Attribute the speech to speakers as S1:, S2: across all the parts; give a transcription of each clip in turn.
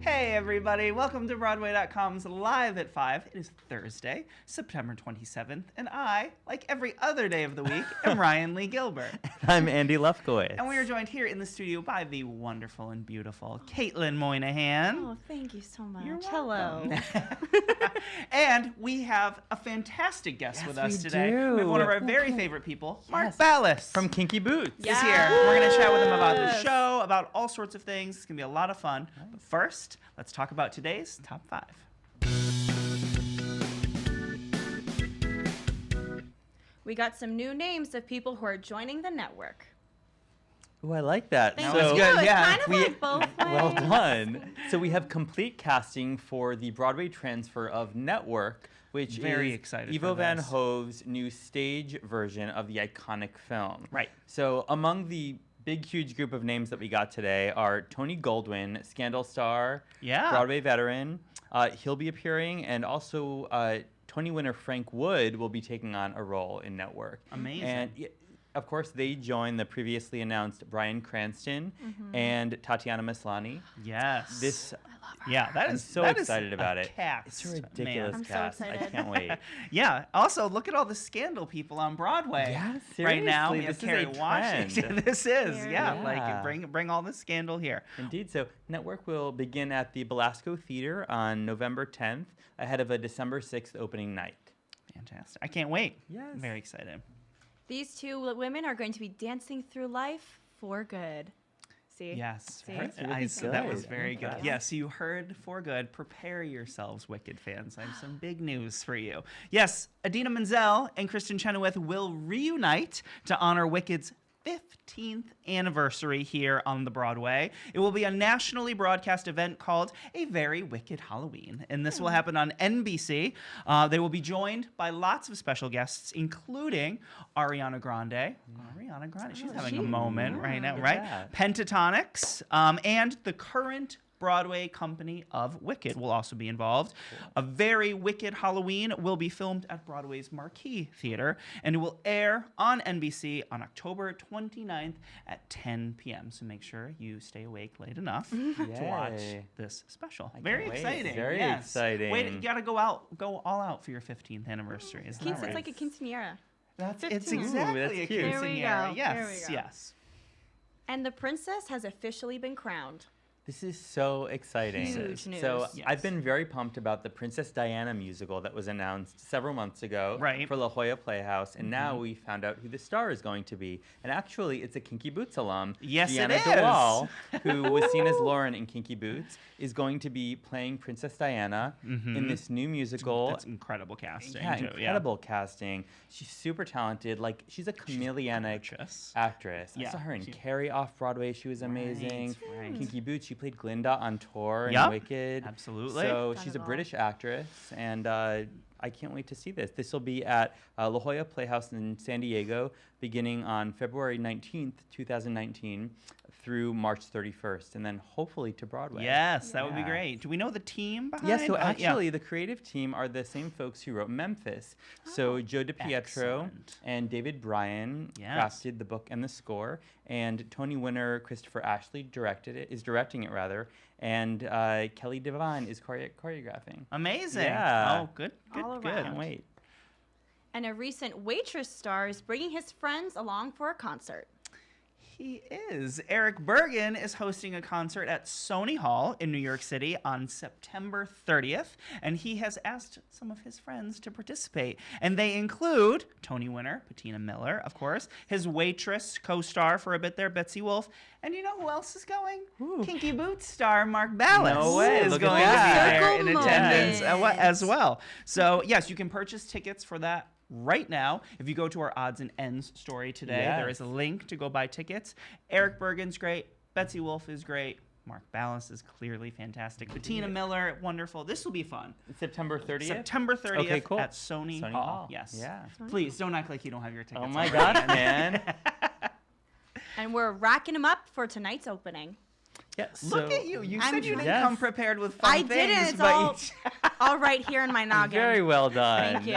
S1: Hey everybody, welcome to Broadway.com's Live at 5. It is Thursday, September 27th, and I, like every other day of the week, am Ryan Lee Gilbert.
S2: I'm Andy Lefkowitz.
S1: And we are joined here in the studio by the wonderful and beautiful Caitlin Moynihan.
S3: Oh, thank you so much.
S1: You're
S3: Hello.
S1: And we have a fantastic guest with us today.
S2: do.
S1: We have one of our very favorite people, Mark Ballas.
S2: From KINKY Boots.
S1: Is here. We're going to chat with him about the show, about all sorts of things. It's going to be a lot of fun. But first, let's talk about today's top 5.
S3: We got some new names of people who are joining the network.
S2: Ooh, I like that.
S3: Thank
S1: was
S3: you.
S1: good,
S3: It's
S1: yeah.
S3: kind of like both ways.
S2: Well done. So we have complete casting for the Broadway transfer of Network, which
S1: Very
S2: is
S1: excited
S2: Ivo
S1: for
S2: Van
S1: this.
S2: Hove's new stage version of the iconic film.
S1: Right.
S2: So among the big, huge group of names that we got today are Tony Goldwyn, Scandal star,
S1: Yeah.
S2: Broadway veteran. He'll be appearing, and also Tony winner Frank Wood will be taking on a role in Network.
S1: Amazing.
S2: And of course, they join the previously announced Bryan Cranston and Tatiana Maslany.
S1: Yes.
S2: This,
S1: Yeah, that
S2: I'm
S1: is
S2: so
S1: that is
S2: excited about
S1: a
S2: it.
S1: Cast,
S2: It's a ridiculous
S1: man.
S3: I'm so
S2: cast. I
S3: excited.
S2: can't wait.
S1: Yeah. Also, look at all the Scandal people on Broadway.
S2: Yeah,
S1: Right now,
S2: seriously,
S1: we have
S2: this is
S1: Kerry
S2: a
S1: Washington.
S2: trend.
S1: This is,
S3: Very
S1: yeah,
S2: Yeah.
S1: like bring all the scandal here.
S2: Indeed. So Network will begin at the Belasco Theater on November 10th, ahead of a December 6th opening night.
S1: Fantastic. I can't wait.
S2: Yes.
S1: Very excited.
S3: These two women are going to be dancing through life for good. See?
S1: Yes.
S3: See?
S2: That's really
S1: That was
S2: good.
S1: very good.
S2: Okay.
S1: Yes, you heard for good. Prepare yourselves, Wicked fans. I have some big news for you. Yes, Idina Menzel and Kristen Chenoweth will reunite to honor Wicked's 15th anniversary here on the Broadway. It will be a nationally broadcast event called A Very Wicked Halloween, and this will happen on NBC. They will be joined by lots of special guests, including Ariana Grande. Ariana Grande, she's having a moment right now,
S2: Look
S1: right?
S2: at that.
S1: Pentatonics, and the current Broadway company of Wicked will also be involved. A Very Wicked Halloween will be filmed at Broadway's Marquee Theater, and it will air on NBC on October 29th at 10 p.m. So make sure you stay awake late enough to watch
S2: Yay.
S1: this special.
S2: I
S1: Very
S2: can't wait.
S1: exciting.
S2: Very
S1: yes.
S2: exciting.
S1: Wait, you gotta go all out for your 15th anniversary. Isn't that
S3: It's
S1: right?
S3: like a quinceanera.
S1: It's
S3: 15.
S1: exactly
S2: Ooh,
S1: a
S2: that's cute.
S3: There we
S1: quinceañera.
S3: go.
S1: Yes,
S3: There we go.
S1: yes.
S3: And the princess has officially been crowned.
S2: This is so exciting.
S3: Huge news.
S2: So
S1: Yes.
S2: I've been very pumped about the Princess Diana musical that was announced several months ago
S1: Right.
S2: for La Jolla Playhouse, and now we found out who the star is going to be. And actually, it's a KINKY Boots alum,
S1: Yes, it
S2: Deanna
S1: is.
S2: DeWall, who was seen as Lauren in KINKY Boots, is going to be playing Princess Diana in this new musical.
S1: That's incredible casting.
S2: Yeah,
S1: too,
S2: incredible casting. She's super talented. Like, she's a chameleonic
S1: gorgeous.
S2: actress.
S1: Yeah,
S2: I saw her in
S1: she-
S2: Carrie off-Broadway. She was amazing.
S1: right.
S2: KINKY Boots, she played Glinda on tour
S1: Yup,
S2: in Wicked.
S1: absolutely.
S2: So
S3: Done
S2: she's
S3: it
S2: a
S3: all.
S2: British actress, and I can't wait to see this. This will be at La Jolla Playhouse in San Diego, beginning on February 19th, 2019, through March 31st, and then hopefully to Broadway.
S1: Yes, that would be
S2: Yeah.
S1: great. Do we know the team behind?
S2: Yeah, so
S1: yeah.
S2: actually, the creative team are the same folks who wrote Memphis. So Joe DiPietro
S1: excellent.
S2: and David Bryan
S1: Yes.
S2: crafted the book and the score, and Tony winner Christopher Ashley is directing it rather, and Kelly Devine is choreographing.
S1: Amazing.
S2: Yeah.
S1: Oh, good, good,
S3: All
S1: good.
S3: around.
S2: Can't wait.
S3: And a recent Waitress star is bringing his friends along for a concert.
S1: He is. Eric Bergen is hosting a concert at Sony Hall in New York City on September 30th, and he has asked some of his friends to participate. And they include Tony winner Patina Miller, of course, his Waitress co-star for a bit there, Betsy Wolfe, and you know who else is going?
S2: Who?
S1: KINKY Boots star Mark Ballas
S2: No way,
S1: is
S2: look at
S1: going to
S2: that.
S1: be there in
S3: Circle
S1: attendance
S3: moment.
S1: as well. So yes, you can purchase tickets for that right now. If you go to our odds and ends story today, there
S2: Yes.
S1: is a link to go buy tickets. Eric Bergen's great. Betsy Wolfe is great. Mark Ballas is clearly fantastic. Patina Miller, wonderful. This will be fun.
S2: September 30th?
S1: September 30th
S2: Okay, cool.
S1: at Sony,
S2: Sony
S1: Hall.
S2: Hall.
S1: Yes.
S2: Yeah.
S1: Please don't act like you don't have your tickets.
S2: Oh my
S1: already.
S2: gosh, man.
S3: And we're racking them up for tonight's opening.
S2: Yeah,
S1: Look at you. You
S3: I'm
S1: said you didn't
S2: Yes.
S1: come prepared with fun
S3: I
S1: things.
S3: didn't. It's
S1: but
S3: all right here in my noggin.
S2: Very well done.
S3: Thank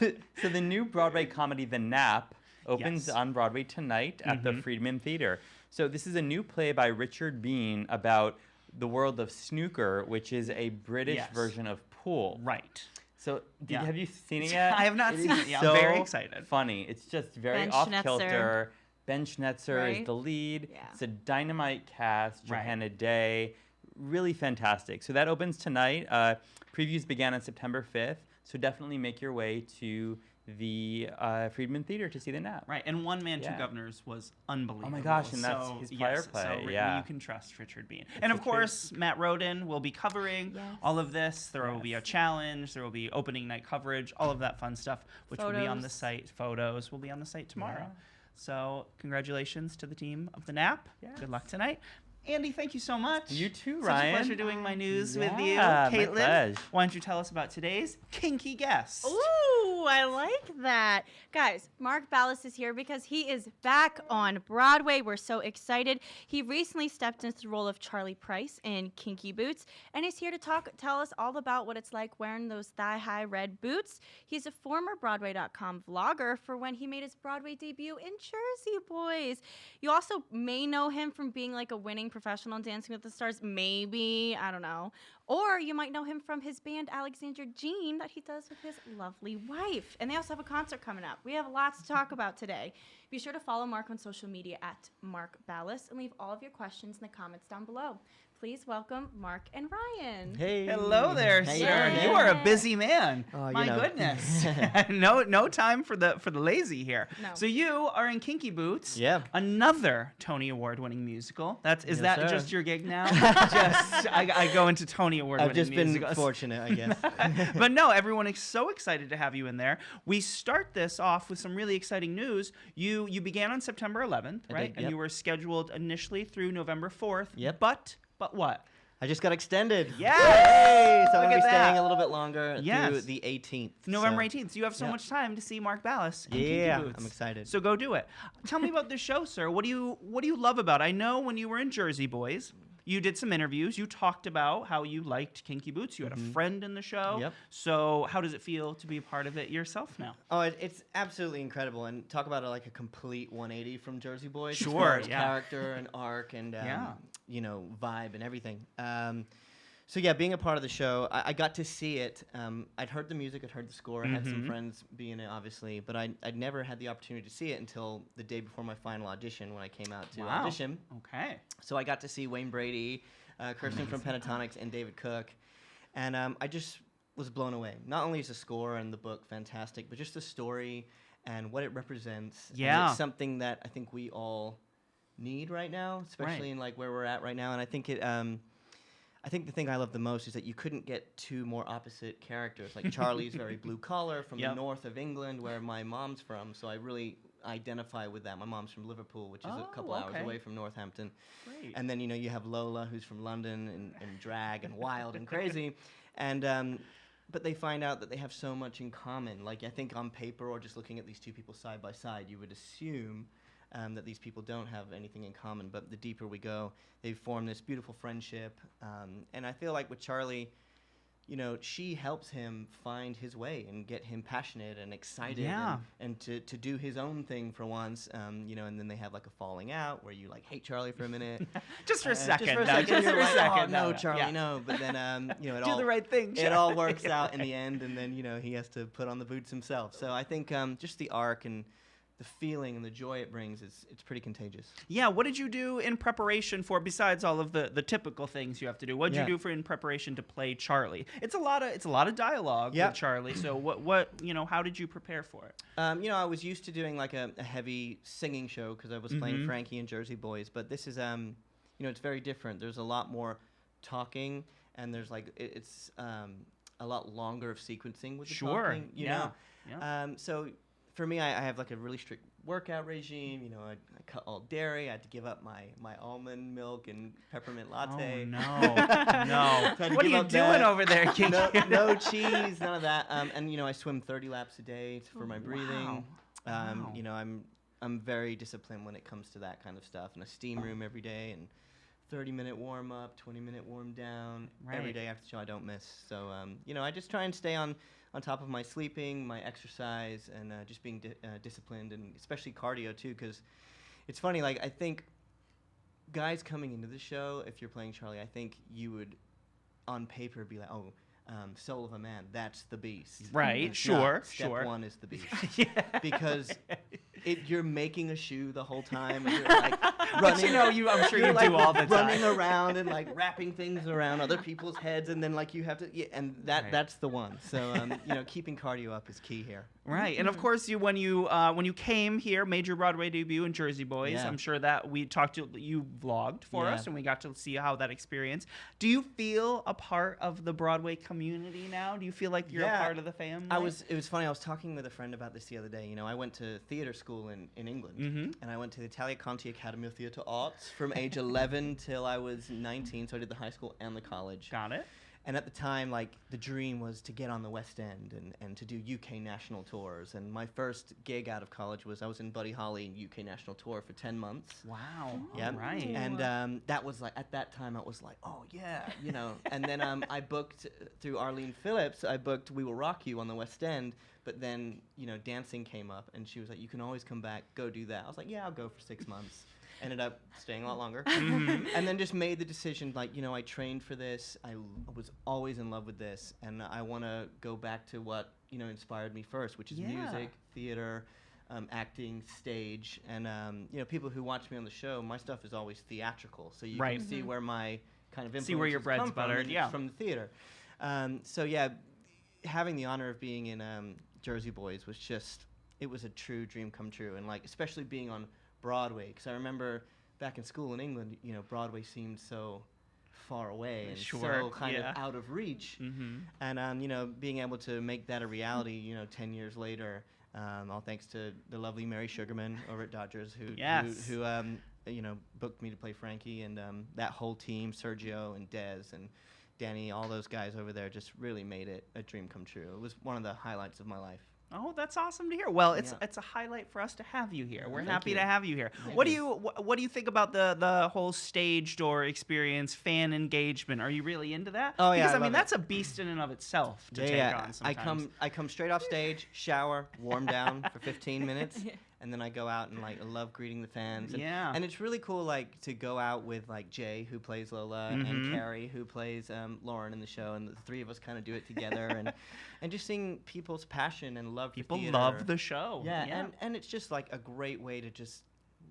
S3: you.
S2: So the new Broadway comedy The Nap opens
S1: Yes.
S2: on Broadway tonight at the Friedman Theater. So this is a new play by Richard Bean about the world of snooker, which is a British
S1: Yes.
S2: version of pool.
S1: Right.
S2: So,
S1: Yeah.
S2: have you seen it yet?
S1: I have not
S2: It
S1: seen
S2: is
S1: it yet.
S2: So
S1: I'm very excited.
S2: funny. It's just very
S3: Ben
S2: off
S3: Schnetzer.
S2: kilter. Ben Schnetzer
S3: Right?
S2: is the lead.
S3: Yeah.
S2: It's a dynamite cast.
S1: Right.
S2: Johanna Day, really fantastic. So that opens tonight. Previews began on September 5th. So definitely make your way to the Friedman Theater to see the Nap.
S1: Right, and One Man, Two
S2: Yeah.
S1: Governors was unbelievable.
S2: Oh my gosh, and that's his prior play,
S1: So
S2: yeah.
S1: you can trust Richard Bean. And of
S2: so true.
S1: course, Matt Roden will be covering
S3: Yes.
S1: all of this. There will be a
S2: Yes.
S1: challenge, there will be opening night coverage, all of that fun stuff, which will be on the
S3: Photos.
S1: site. Photos will be on the site tomorrow.
S2: Yeah.
S1: So congratulations to the team of the Nap.
S2: Yes.
S1: Good luck tonight. Andy, thank you so much.
S2: You too,
S1: Such
S2: Ryan.
S1: a pleasure doing my news with you.
S2: Yeah, my
S1: Caitlin,
S2: pleasure.
S1: why don't you tell us about today's kinky guest?
S3: Ooh, I like that. Guys, Mark Ballas is here because he is back on Broadway. We're so excited. He recently stepped into the role of Charlie Price in Kinky Boots, and he's here to tell us all about what it's like wearing those thigh-high red boots. He's a former Broadway.com vlogger for when he made his Broadway debut in Jersey Boys. You also may know him from being like a winning professional in Dancing with the Stars, maybe, I don't know. Or you might know him from his band Alexandra Jean that he does with his lovely wife. And they also have a concert coming up. We have lots to talk about today. Be sure to follow Mark on social media at Mark Ballas and leave all of your questions in the comments down below. Please welcome Mark and Ryan.
S4: Hey.
S1: Hello there,
S4: How
S1: sir.
S4: you doing,
S1: You
S4: man?
S1: are a busy man.
S4: Oh, you
S1: My
S4: know.
S1: goodness. no time for the lazy here.
S3: No.
S1: So you are in Kinky Boots.
S4: Yeah.
S1: Another Tony Award winning musical. Is
S4: Yes,
S1: that
S4: sir.
S1: just your gig now? I go into Tony Award
S4: I've
S1: winning
S4: just been
S1: musicals.
S4: fortunate, I guess.
S1: But no, everyone is so excited to have you in there. We start this off with some really exciting news. You began on September 11th,
S4: I
S1: right?
S4: did,
S1: And
S4: yep.
S1: you were scheduled initially through November 4th.
S4: Yep.
S1: But what?
S4: I just got extended.
S1: Yeah.
S4: Yay! So I'm
S1: Look
S4: going to
S1: at
S4: be staying
S1: that.
S4: a little bit longer
S1: Yes.
S4: through the 18th.
S1: November
S4: so-
S1: 18th. So you have so
S4: yeah.
S1: much time to see Mark Ballas in
S4: Yeah,
S1: Kinky Boots.
S4: I'm excited.
S1: So go do it. Tell me about this show, sir. What do you love about it? I know when you were in Jersey Boys, you did some interviews. You talked about how you liked Kinky Boots. You had a friend in the show.
S4: Yep.
S1: So how does it feel to be a part of it yourself now?
S4: Oh, it's absolutely incredible. And talk about like a complete 180 from Jersey Boys. as
S1: Sure,
S4: far as
S1: yeah.
S4: character and arc and,
S1: Yeah.
S4: vibe and everything. So yeah, being a part of the show, I got to see it. I'd heard the music, I'd heard the score, I had some friends be in it, obviously, but I'd never had the opportunity to see it until the day before my final audition when I came out to
S1: Wow.
S4: audition.
S1: Okay.
S4: So I got to see Wayne Brady, Kirsten from Pentatonics, and David Cook, and I just was blown away. Not only is the score and the book fantastic, but just the story and what it represents. And
S1: Yeah.
S4: it's something that I think we all need right now, especially in like where we're at right now. And I think it. I think the thing I love the most is that you couldn't get two more opposite characters. Like Charlie's very blue collar from
S1: Yep.
S4: the north of England, where my mom's from. So I really identify with that. My mom's from Liverpool, which is a couple hours
S1: okay.
S4: away from Northampton.
S1: Great.
S4: And then you have Lola, who's from London and drag and wild and crazy, and but they find out that they have so much in common. Like I think on paper or just looking at these two people side by side, you would assume that these people don't have anything in common. But the deeper we go, they form this beautiful friendship. And I feel like with Charlie, she helps him find his way and get him passionate and excited
S1: Yeah.
S4: and to do his own thing for once, and then they have like a falling out where you like hate Charlie for a minute.
S1: Just for a second.
S4: Just for a
S1: though.
S4: second,
S1: Just
S4: you're
S1: for a
S4: like,
S1: second.
S4: oh, no,
S1: though.
S4: Charlie,
S1: Yeah.
S4: no. But then, it
S1: Do
S4: all
S1: the right thing.
S4: it all
S1: Charlie.
S4: works out in the end, and then he has to put on the boots himself. So I think just the arc and the feeling and the joy it brings it's pretty contagious.
S1: Yeah, what did you do in preparation for, besides all of the typical things you have to do? What did
S4: Yeah.
S1: you do in preparation to play Charlie? It's a lot of dialogue
S4: Yeah.
S1: with Charlie. So what how did you prepare for it?
S4: I was used to doing like a heavy singing show because I was playing Frankie and Jersey Boys, but this is it's very different. There's a lot more talking, and there's like it's a lot longer of sequencing with the
S1: Sure.
S4: talking.
S1: Yeah. Yeah.
S4: So for me, I have like a really strict workout regime. I cut all dairy. I had to give up my almond milk and peppermint latte.
S1: Oh no, no!
S4: Had to
S1: What are
S4: give
S1: you
S4: up
S1: doing
S4: that.
S1: over there, Kinky?
S4: No cheese, none of that. And I swim 30 laps a day for my breathing.
S1: Wow.
S4: I'm very disciplined when it comes to that kind of stuff. In a steam room every day and 30-minute warm up, 20-minute warm down every
S1: Right.
S4: day after the show. I don't miss. So I just try and stay on top of my sleeping, my exercise, and just being disciplined, and especially cardio too. Because it's funny, like I think guys coming into the show, if you're playing Charlie, I think you would, on paper, be like, oh, Soul of a Man, that's the beast.
S1: Right,
S4: It's
S1: sure,
S4: not. Step
S1: sure.
S4: one is the beast.
S1: Yeah.
S4: Because you're making a shoe the whole time, and you're like
S1: But I'm sure
S4: you're
S1: you
S4: like
S1: do all the
S4: running
S1: time.
S4: around and like wrapping things around other people's heads, and then like you have to, and that's the one. So keeping cardio up is key here.
S1: Right, and of course, when you came here, made your Broadway debut in Jersey Boys.
S4: Yeah.
S1: I'm sure that we talked to you vlogged for
S4: Yeah.
S1: us, and we got to see how that experience. Do you feel a part of the Broadway community now? Do you feel like you're a part of the family?
S4: It was funny. I was talking with a friend about this the other day. I went to theater school in England, and I went to the Tagliaconte Academy of Theatre Arts from age 11 till I was 19. So I did the high school and the college.
S1: Got it.
S4: And at the time, like, the dream was to get on the West End and to do UK national tours. And my first gig out of college was I was in Buddy Holly UK national tour for 10 months.
S1: Wow.
S4: Yeah.
S1: Right.
S4: And that was like, at that time, I was like, oh, yeah, And then I booked, through Arlene Phillips, We Will Rock You on the West End. But then, dancing came up, and she was like, you can always come back, go do that. I was like, yeah, I'll go for 6 months. Ended up staying a lot longer. And then just made the decision, like, I trained for this. I was always in love with this. And I want to go back to what, inspired me first, which is music, theater, acting, stage. And, people who watch me on the show, my stuff is always theatrical. So you can see where my kind of influences
S1: See where your bread's
S4: come from,
S1: buttered,
S4: and it's from the theater. Having the honor of being in Jersey Boys was just, it was a true dream come true. And, like, especially being on Broadway, because I remember back in school in England, Broadway seemed so far away and so kind of out of reach. And being able to make that a reality, 10 years later, all thanks to the lovely Mary Sugarman over at Dodgers, who booked me to play Frankie, and that whole team, Sergio and Dez and Danny, all those guys over there, just really made it a dream come true. It was one of the highlights of my life.
S1: Oh, that's awesome to hear. Well, it's a highlight for us to have you here. We're
S4: Thank
S1: happy
S4: you.
S1: to have you here.
S4: Thank
S1: What
S4: you.
S1: do you think about the whole stage door experience, fan engagement? Are you really into that?
S4: Oh, yeah,
S1: because
S4: I
S1: I mean
S4: love it.
S1: that's a beast in and of itself to take on sometimes.
S4: I come straight off stage, shower, warm down for 15 minutes, and then I go out and, like, I love greeting the fans. And, and it's really cool, like, to go out with, like, Jay, who plays Lola, and Carrie, who plays Lauren in the show, and the three of us kind of do it together, and just seeing people's passion and love
S1: People
S4: for theater.
S1: love the show.
S4: Yeah. And it's just, like, a great way to just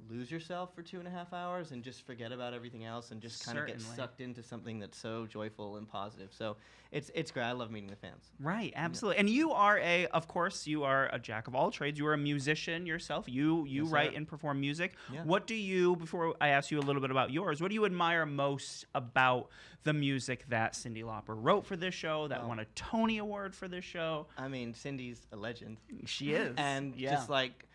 S4: lose yourself for 2.5 hours and just forget about everything else and just kind of get sucked into something that's so joyful and positive. So it's great. I love meeting the fans.
S1: Right, absolutely. And you are of course, you are a jack of all trades. You are a musician yourself. You write and perform music.
S4: Yeah.
S1: What do you, before I ask you a little bit about yours, what do you admire most about the music that Cyndi Lauper wrote for this show, that won a Tony Award for this show?
S4: I mean, Cindy's a legend.
S1: She is.
S4: And just like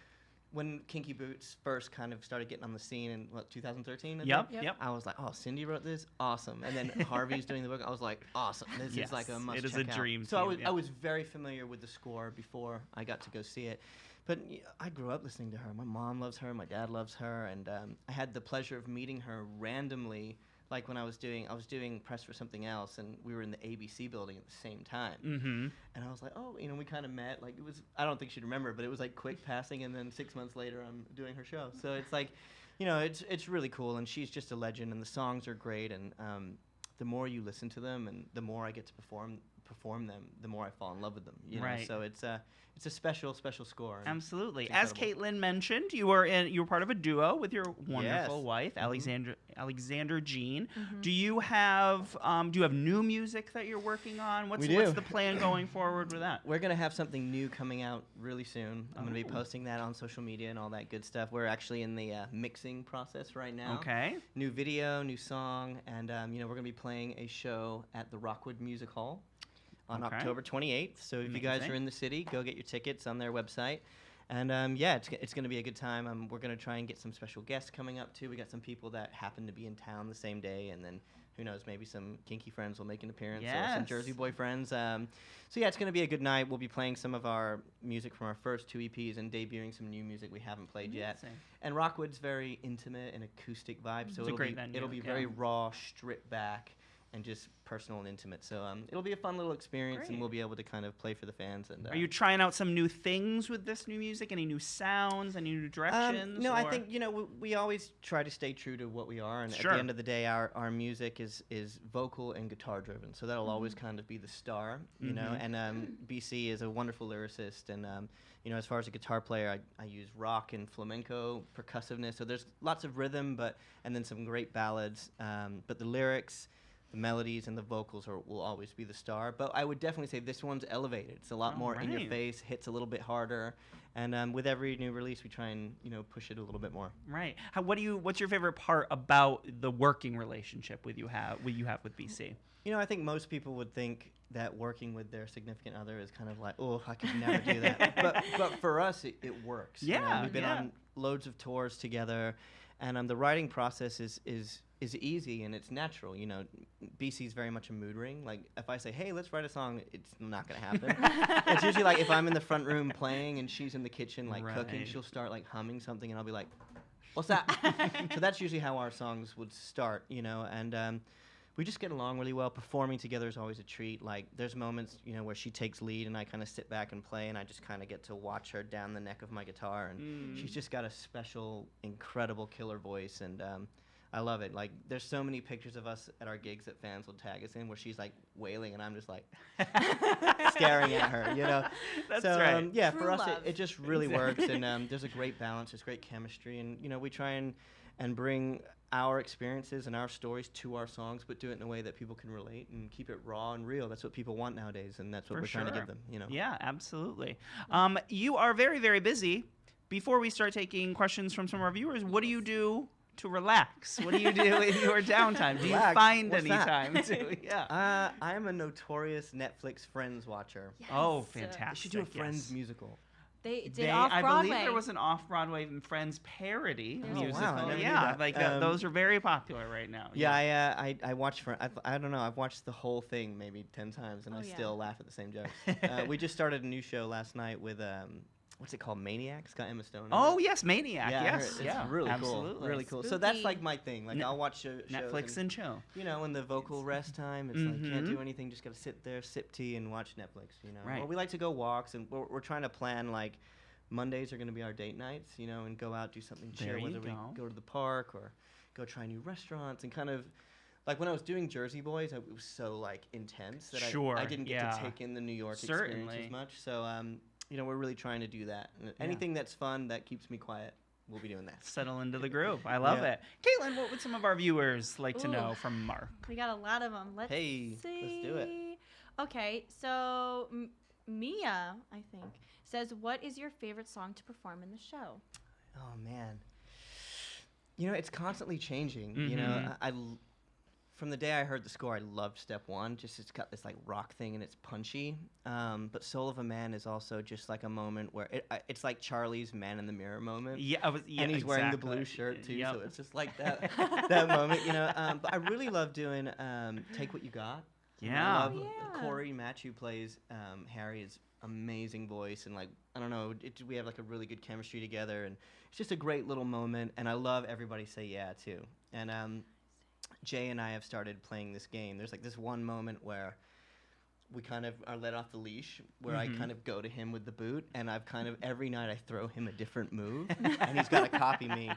S4: when Kinky Boots first kind of started getting on the scene in 2013.
S1: Yep.
S4: I was like, oh, Cindy wrote this, awesome. And then Harvey's doing the book. I was like, awesome. This is like a must.
S1: It is
S4: check
S1: a
S4: out.
S1: dream.
S4: So
S1: team,
S4: I was very familiar with the score before I got to go see it. But I grew up listening to her. My mom loves her. My dad loves her. And I had the pleasure of meeting her randomly. Like when I was doing press for something else, and we were in the ABC building at the same time. And I was like, oh, we kind of met. Like, it was, I don't think she'd remember, but it was like quick passing, and then 6 months later, I'm doing her show. So it's like, it's really cool, and she's just a legend, and the songs are great, and the more you listen to them, and the more I get to perform them, the more I fall in love with them.
S1: Right.
S4: So it's a special score.
S1: Absolutely. As Caitlin mentioned, you were part of a duo with your wonderful wife, Alexander Jean. Do you have new music that you're working on? What's the plan going forward with that?
S4: We're gonna have something new coming out really soon. I'm gonna be posting that on social media and all that good stuff. We're actually in the mixing process right now.
S1: Okay.
S4: New video, new song, and we're gonna be playing a show at the Rockwood Music Hall on October 28th. So if you guys are in the city, go get your tickets on their website. And it's going to be a good time. We're going to try and get some special guests coming up too. We got some people that happen to be in town the same day, and then who knows, maybe some Kinky friends will make an appearance, or some Jersey Boy friends. So it's going to be a good night. We'll be playing some of our music from our first 2 EPs and debuting some new music we haven't played yet. And Rockwood's very intimate and acoustic vibe, so
S1: It's a great venue.
S4: it'll be very raw, stripped back. and just personal and intimate. So it'll be a fun little experience,
S1: Great.
S4: and we'll be able to kind of play for the fans. And
S1: Are you trying out some new things with this new music? Any new sounds? Any new directions?
S4: No, I
S1: or-
S4: think we always try to stay true to what we are, and
S1: Sure.
S4: at the end of the day, our music is vocal and guitar driven. So that'll always kind of be the star, you know. And BC is a wonderful lyricist, and you know, as far as a guitar player, I use rock and flamenco percussiveness. So there's lots of rhythm, and then some great ballads. But the lyrics, the melodies, and the vocals will always be the star. But I would definitely say this one's elevated. It's a lot more in your
S1: Right.
S4: face, hits a little bit harder. And with every new release, we try and push it a little bit more.
S1: Right. What's your favorite part about the working relationship you have with BC?
S4: I think most people would think that working with their significant other is kind of like, oh, I could never do that. But for us, it works.
S1: Yeah,
S4: We've been
S1: yeah.
S4: on loads of tours together, and the writing process is easy and it's natural. BC's very much a mood ring. Like if I say, hey, let's write a song, it's not gonna happen. It's usually like if I'm in the front room playing and she's in the kitchen cooking,
S1: Right.
S4: she'll start like humming something, and I'll be like, what's that? So that's usually how our songs would start, and we just get along really well. Performing together is always a treat. Like there's moments, where she takes lead and I kind of sit back and play, and I just kind of get to watch her down the neck of my guitar. And she's just got a special, incredible killer voice, and I love it. Like there's so many pictures of us at our gigs that fans will tag us in where she's like wailing and I'm just like staring at her,
S1: That's
S4: so,
S1: right.
S4: yeah,
S3: True
S4: for us,
S3: love.
S4: it just really works, and there's a great balance, there's great chemistry, and we try and bring our experiences and our stories to our songs, but do it in a way that people can relate and keep it raw and real. That's what people want nowadays, and that's what
S1: For
S4: we're trying to
S1: sure.
S4: give them.
S1: Yeah, absolutely. You are very, very busy. Before we start taking questions from some of our viewers, what do you do to relax? What do you do in your downtime? Do you
S4: Relax?
S1: find
S4: What's
S1: any
S4: that?
S1: time to? Yeah.
S4: I am a notorious Netflix Friends watcher.
S1: Oh,
S3: Yes.
S1: fantastic.
S4: We should do a Friends
S1: yes.
S4: musical.
S3: They did off-Broadway.
S1: I believe there was an off-Broadway Friends parody
S3: Oh, wow,
S1: musical.
S4: I never knew
S1: Yeah,
S4: that.
S1: like those are very popular right now.
S4: Yeah, I watched I don't know. I've watched the whole thing maybe 10 times, and
S3: Oh,
S4: I
S3: yeah.
S4: still laugh at the same jokes. We just started a new show last night with what's it called? Maniac. It's got Emma Stone. in
S1: Oh
S4: it.
S1: yes, Maniac.
S4: Yeah, I heard
S1: Yes,
S4: it's
S1: yeah,
S4: really
S1: absolutely.
S4: cool. Really cool. So that's
S3: Spooky.
S4: like my thing. Like
S1: Ne-
S4: I'll watch shows
S1: Netflix and chill.
S4: in the vocal rest time, it's like can't
S1: Mhm.
S4: do anything, just gotta sit there, sip tea, and watch Netflix.
S1: Right.
S4: Or we like to go walks, and we're trying to plan like Mondays are gonna be our date nights, and go out, do something chill,
S1: There you
S4: whether we
S1: go.
S4: go to the park or go try new restaurants, and kind of like when I was doing Jersey Boys, it was so like intense that
S1: Sure,
S4: I didn't get
S1: yeah.
S4: to take in the New York experience
S1: Certainly.
S4: as much. So we're really trying to do that. And anything that's fun that keeps me quiet, we'll be doing that.
S1: Settle into the groove. I love
S4: Yeah.
S1: it. Caitlin, what would some of our viewers like to
S3: Ooh.
S1: know from Mark?
S3: We got a lot of them. Let's
S4: Hey,
S3: see.
S4: let's do it.
S3: Okay, so Mia, I think, says, "What is your favorite song to perform in the show?"
S4: Oh man, it's constantly changing.
S1: Mhm.
S4: From the day I heard the score, I loved Step One. Just it's got this like rock thing and it's punchy. But Soul of a Man is also just like a moment where it's like Charlie's Man in the Mirror moment.
S1: Yeah,
S4: And he's wearing the blue shirt too, so it's just like that that moment, But I really love doing "Take What You Got."
S1: Yeah.
S4: I love
S3: Yeah.
S4: Corey Match, who plays Harry, is amazing voice, and like I don't know, we have like a really good chemistry together, and it's just a great little moment. And I love Everybody Say Yeah too. And Jay and I have started playing this game. There's like this one moment where we kind of are let off the leash, where I kind of go to him with the boot, and I've kind of every night I throw him a different move, and he's got to copy me.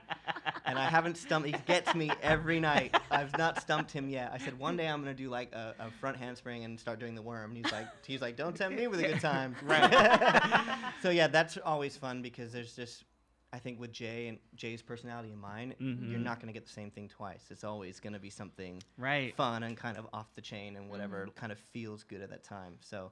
S4: And I haven't stumped. He gets me every night. I've not stumped him yet. I said one day I'm gonna do like a front handspring and start doing the worm. And he's like, don't tempt me with a good time.
S1: Right.
S4: So yeah, that's always fun because there's just, I think with Jay's personality and mine, you're not gonna get the same thing twice. It's always gonna be something
S1: Right.
S4: fun and kind of off the chain and whatever kind of feels good at that time. So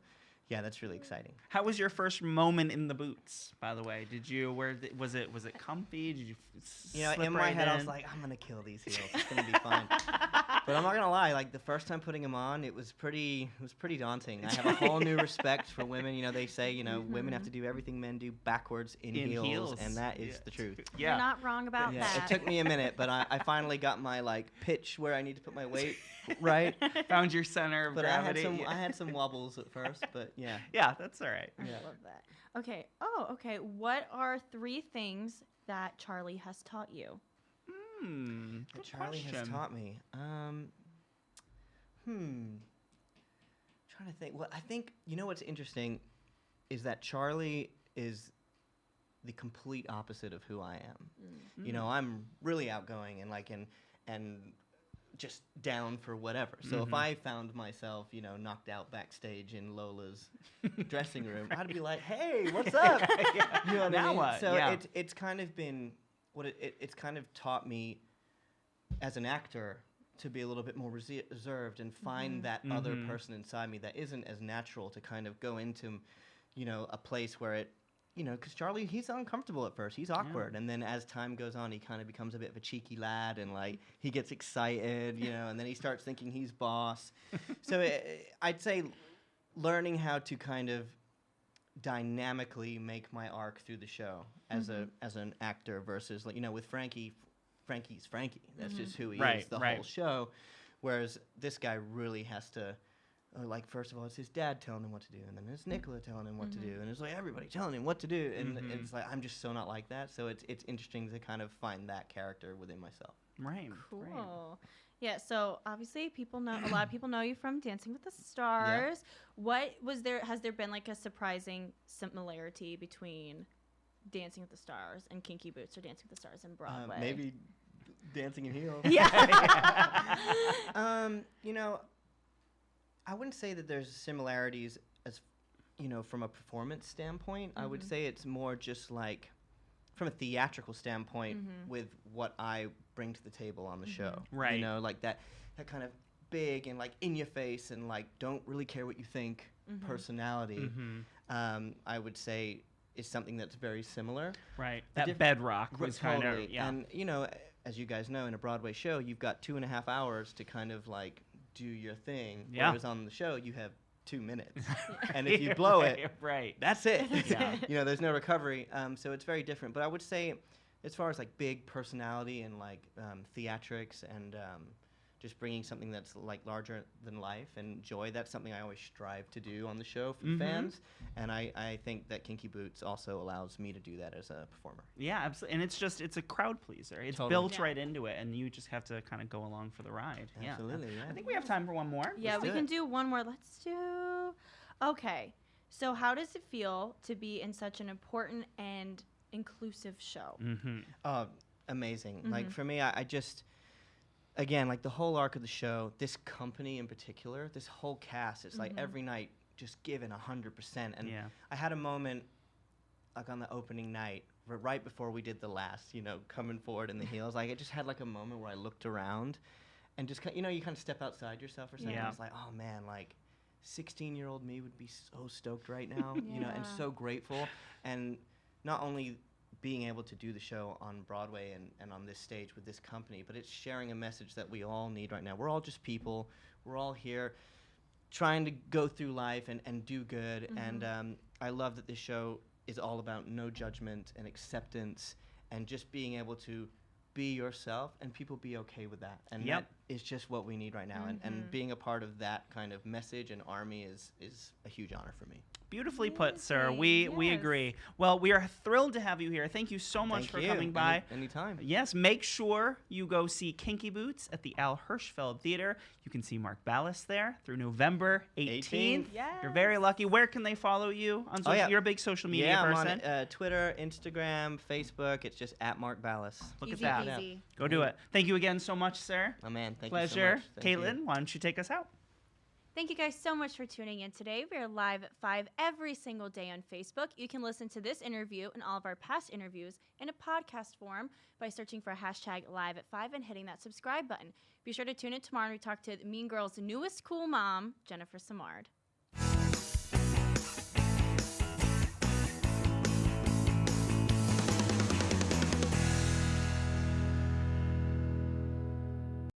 S4: yeah, that's really exciting.
S1: How was your first moment in the boots? By the way, did you was it comfy? Did you? Slip
S4: In my
S1: right
S4: head, I was
S1: in?
S4: like, I'm gonna kill these heels. It's gonna be fine. But I'm not gonna lie. Like the first time putting them on, it was pretty daunting. I have a whole new respect for women. They say women have to do everything men do backwards in heels, and that is
S1: Yeah.
S4: the truth.
S3: You're
S1: Yeah.
S3: not wrong about
S4: Yeah,
S3: that.
S4: it took me a minute, but I finally got my like pitch where I need to put my weight right.
S1: Found your center of
S4: But
S1: gravity.
S4: I had some wobbles at first, but yeah.
S1: Yeah, that's all right.
S3: I
S4: Yeah.
S3: love that. Okay. Oh, okay. What are 3 things that Charlie has taught you?
S1: Good
S4: Charlie has
S1: question.
S4: taught me. Trying to think. Well, I think, what's interesting is that Charlie is the complete opposite of who I am. I'm really outgoing and and just down for whatever. So if I found myself, knocked out backstage in Lola's dressing room, I'd be like, "Hey, what's up?" You know what I
S1: Now
S4: mean?
S1: what?
S4: So
S1: Yeah.
S4: it's kind of been it's kind of taught me as an actor to be a little bit more reserved and find that other person inside me that isn't as natural, to kind of go into, a place where it, because Charlie, he's uncomfortable at first. He's awkward. And then as time goes on, he kind of becomes a bit of a cheeky lad and he gets excited, and then he starts thinking he's boss. So I'd say learning how to kind of dynamically make my arc through the show as an actor versus, with Frankie. Frankie's Frankie. That's just who he is the whole show. Whereas this guy really has to, first of all, it's his dad telling him what to do, and then it's Nicola telling him what to do, and it's everybody telling him what to do, and it's I'm just so not like that. So it's interesting to kind of find that character within myself.
S1: Right.
S3: Cool.
S1: Right.
S3: Yeah, so obviously a lot of people know you from Dancing with the Stars. What has there been a surprising similarity between Dancing with the Stars and Kinky Boots or Dancing with the Stars and Broadway?
S4: Maybe Dancing in Heels.
S3: Yeah.
S4: I wouldn't say that there's similarities as, from a performance standpoint. I would say it's more just from a theatrical standpoint with what I bring to the table on the show.
S1: Right.
S4: That kind of big and in your face and don't really care what you think personality. I would say is something that's very similar.
S1: Right. That bedrock was kind of,
S4: And, as you guys know, in a Broadway show, you've got 2.5 hours to kind of do your thing.
S1: Yeah.
S4: Whereas on the show, you have 2 minutes. And if you blow it, that's it.
S1: Yeah.
S4: There's no recovery. So it's very different. But I would say, as far as big personality and theatrics and just bringing something that's larger than life and joy, that's something I always strive to do on the show for fans. And I think that Kinky Boots also allows me to do that as a performer.
S1: Yeah, absolutely. And it's a crowd pleaser. It's
S4: Totally.
S1: built right into it, and you just have to kind of go along for the ride.
S4: Absolutely, yeah.
S1: I think we have time for one more.
S3: Yeah,
S4: Let's
S3: we
S4: do
S3: can
S4: it.
S3: do one more. Let's do. Okay. So, how does it feel to be in such an important and inclusive show?
S4: Amazing. For me, I just, again, the whole arc of the show, this company in particular, this whole cast, it's every night just giving 100%. And I had a moment on the opening night, right before we did the last, coming forward in the heels. I just had a moment where I looked around and just, you kind of step outside yourself for a second.
S1: Yeah.
S4: It's oh man, 16-year-old me would be so stoked right now, and so grateful. And not only being able to do the show on Broadway and on this stage with this company, but it's sharing a message that we all need right now. We're all just people. We're all here trying to go through life and do good. And I love that this show is all about no judgment and acceptance and just being able to be yourself and people be okay with that. And that is just what we need right now. And being a part of that kind of message and army is a huge honor for me.
S1: Beautifully put, sir. We agree. Well, we are thrilled to have you here. Thank you so much for coming by.
S4: Anytime.
S1: Yes, make sure you go see Kinky Boots at the Al Hirschfeld Theater. You can see Mark Ballas there through November 18th.
S3: Yes.
S1: You're very lucky. Where can they follow you on social? You're a big social media person.
S4: I'm on Twitter, Instagram, Facebook. It's just at Mark Ballas.
S1: Look
S3: Easy
S1: at that.
S3: peasy.
S1: Go do it. Thank you again so much, sir.
S4: Oh, man. Thank
S1: Pleasure.
S4: you so much. Thank
S1: Caitlin, why don't you take us out?
S3: Thank you guys so much for tuning in today. We are live at 5 every single day on Facebook. You can listen to this interview and all of our past interviews in a podcast form by searching for hashtag live at 5 and hitting that subscribe button. Be sure to tune in tomorrow and we talk to Mean Girls' newest cool mom, Jennifer Samard.